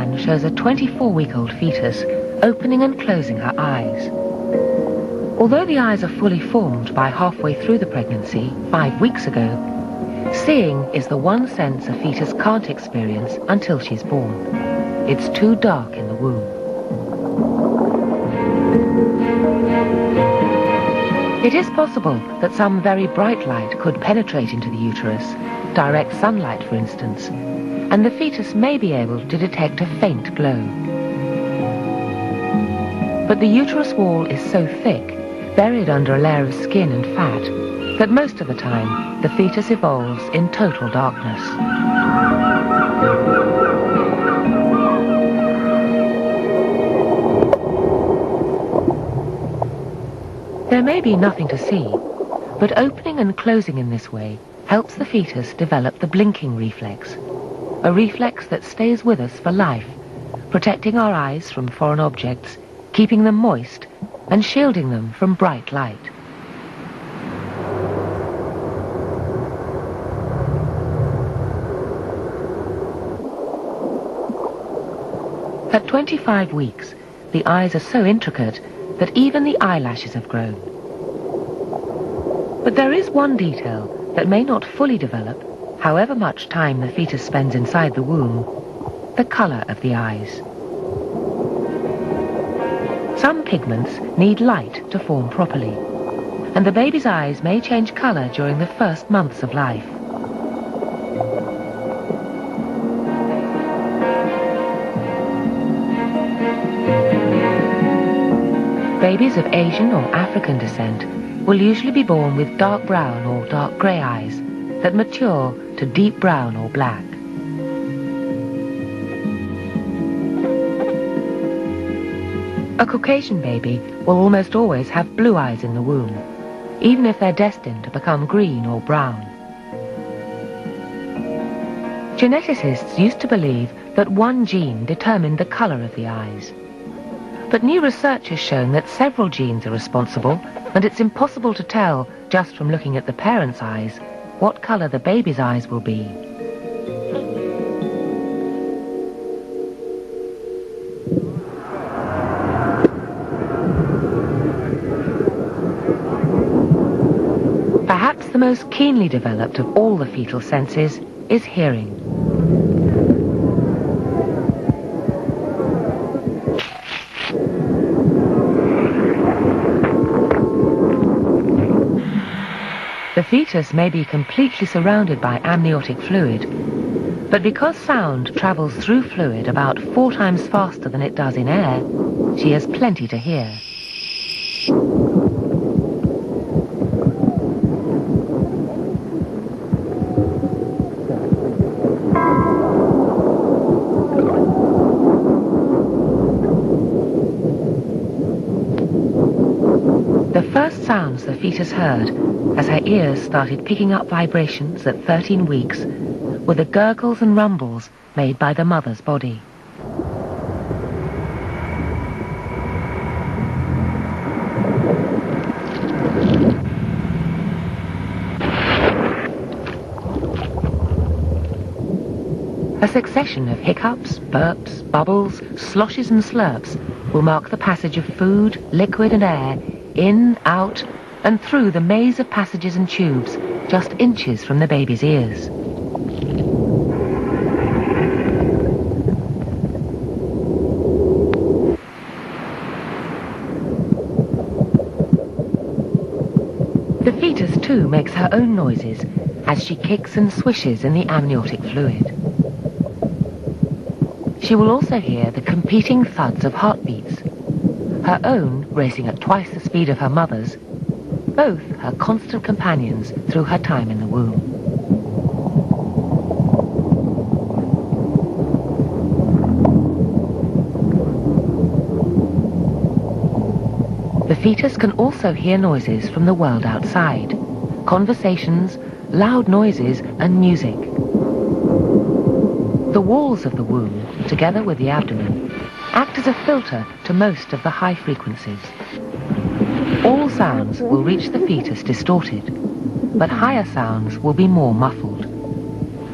scan shows a 24-week-old fetus opening and closing her eyes. Although the eyes are fully formed by halfway through the pregnancy, 5 weeks ago, seeing is the one sense a fetus can't experience until she's born. It's too dark in the womb. It is possible that some very bright light could penetrate into the uterus, direct sunlight for instance, and the fetus may be able to detect a faint glow. But the uterus wall is so thick, buried under a layer of skin and fat, that most of the time the fetus evolves in total darkness. There may be nothing to see, but opening and closing in this way helps the fetus develop the blinking reflex, a reflex that stays with us for life, protecting our eyes from foreign objects, keeping them moist, and shielding them from bright light. At 25 weeks, the eyes are so intricate that even the eyelashes have grown. But there is one detail that may not fully develop, however much time the fetus spends inside the womb: the color of the eyes. Some pigments need light to form properly, and the baby's eyes may change color during the first months of life. Babies of Asian or African descent will usually be born with dark brown or dark grey eyes that mature to deep brown or black. A Caucasian baby will almost always have blue eyes in the womb, even if they're destined to become green or brown. Geneticists used to believe that one gene determined the color of the eyes. But new research has shown that several genes are responsible, and it's impossible to tell, just from looking at the parent's eyes, what color the baby's eyes will be. Perhaps the most keenly developed of all the fetal senses is hearing. The fetus may be completely surrounded by amniotic fluid, but because sound travels through fluid about 4 times faster than it does in air, she has plenty to hear. The first sounds the fetus heard, as her ears started picking up vibrations at 13 weeks, were the gurgles and rumbles made by the mother's body. A succession of hiccups, burps, bubbles, sloshes and slurps will mark the passage of food, liquid and air in, out, and through the maze of passages and tubes just inches from the baby's ears. The fetus too makes her own noises as she kicks and swishes in the amniotic fluid. She will also hear the competing thuds of heartbeats, her own racing at twice the speed of her mother's, both her constant companions through her time in the womb. The fetus can also hear noises from the world outside, conversations, loud noises and music. The walls of the womb, together with the abdomen, act as a filter to most of the high frequencies. All sounds will reach the fetus distorted, but higher sounds will be more muffled.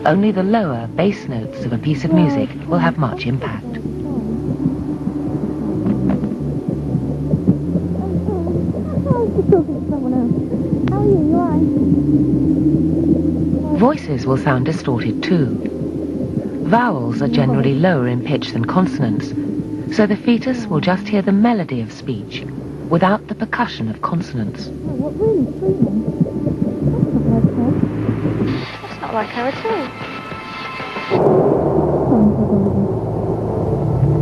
only the lower bass notes of a piece of music will have much impact. Voices will sound distorted too. Vowels are generally lower in pitch than consonants, so the fetus will just hear the melody of speech without the percussion of consonants. That's not like her at all.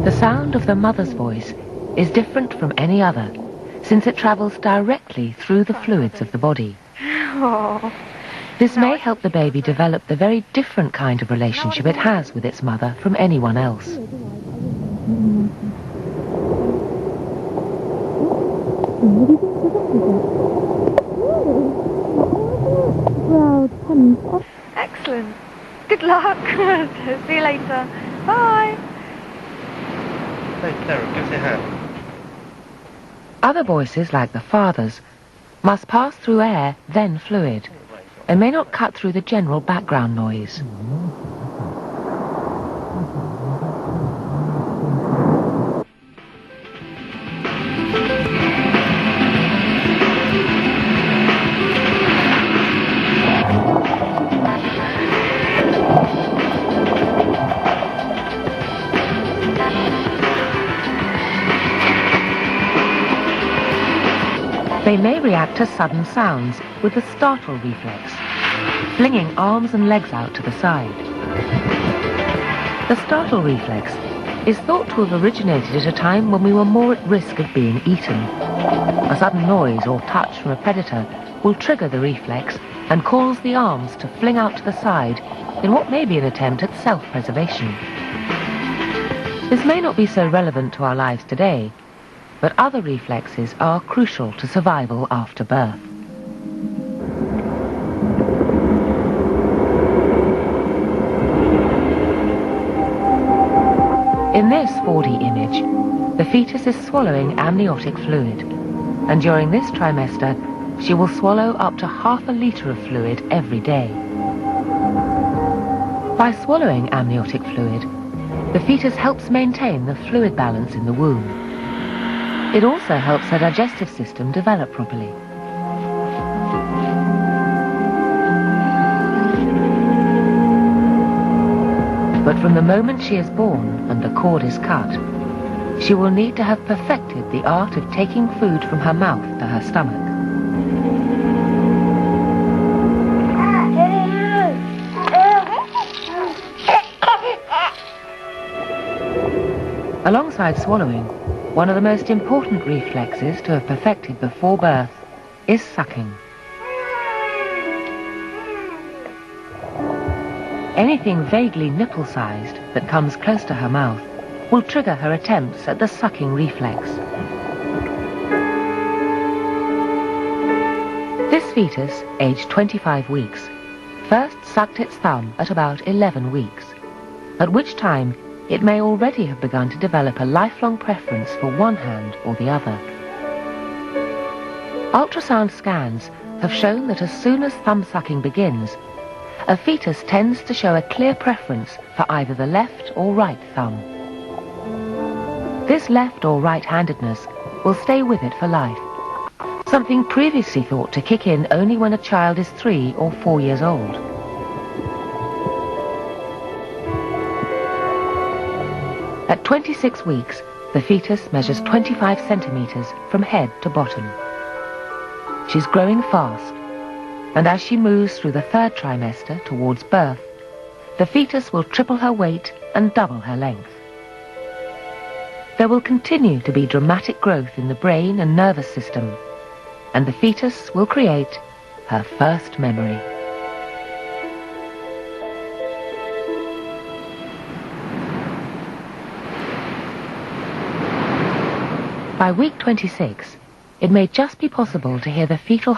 The sound of the mother's voice is different from any other, since it travels directly through the fluids of the body. Oh. This may help the baby develop the very different kind of relationship it has with its mother from anyone else. Excellent. Good luck. See you later. Bye. Hey, Clara, give us a hand. Other voices, like the father's, must pass through air, then fluid, and may not cut through the general background noise. They may react to sudden sounds with the startle reflex, flinging arms and legs out to the side. The startle reflex is thought to have originated at a time when we were more at risk of being eaten. A sudden noise or touch from a predator will trigger the reflex and cause the arms to fling out to the side in what may be an attempt at self-preservation. This may not be so relevant to our lives today, but other reflexes are crucial to survival after birth. In this 4D image, the fetus is swallowing amniotic fluid, and during this trimester, she will swallow up to ½ liter of fluid every day. By swallowing amniotic fluid, the fetus helps maintain the fluid balance in the womb. It also helps her digestive system develop properly. But from the moment she is born and the cord is cut, she will need to have perfected the art of taking food from her mouth to her stomach. Alongside swallowing, one of the most important reflexes to have perfected before birth is sucking. Anything vaguely nipple-sized that comes close to her mouth will trigger her attempts at the sucking reflex. This fetus, aged 25 weeks, first sucked its thumb at about 11 weeks, at which time it may already have begun to develop a lifelong preference for one hand or the other. Ultrasound scans have shown that as soon as thumb sucking begins, a fetus tends to show a clear preference for either the left or right thumb. This left or right-handedness will stay with it for life, something previously thought to kick in only when a child is 3 or 4 years old. At 26 weeks, the fetus measures 25 centimeters from head to bottom. She's growing fast, and as she moves through the 3rd trimester towards birth, the fetus will triple her weight and double her length. There will continue to be dramatic growth in the brain and nervous system, and the fetus will create her first memory. By week 26, it may just be possible to hear the fetal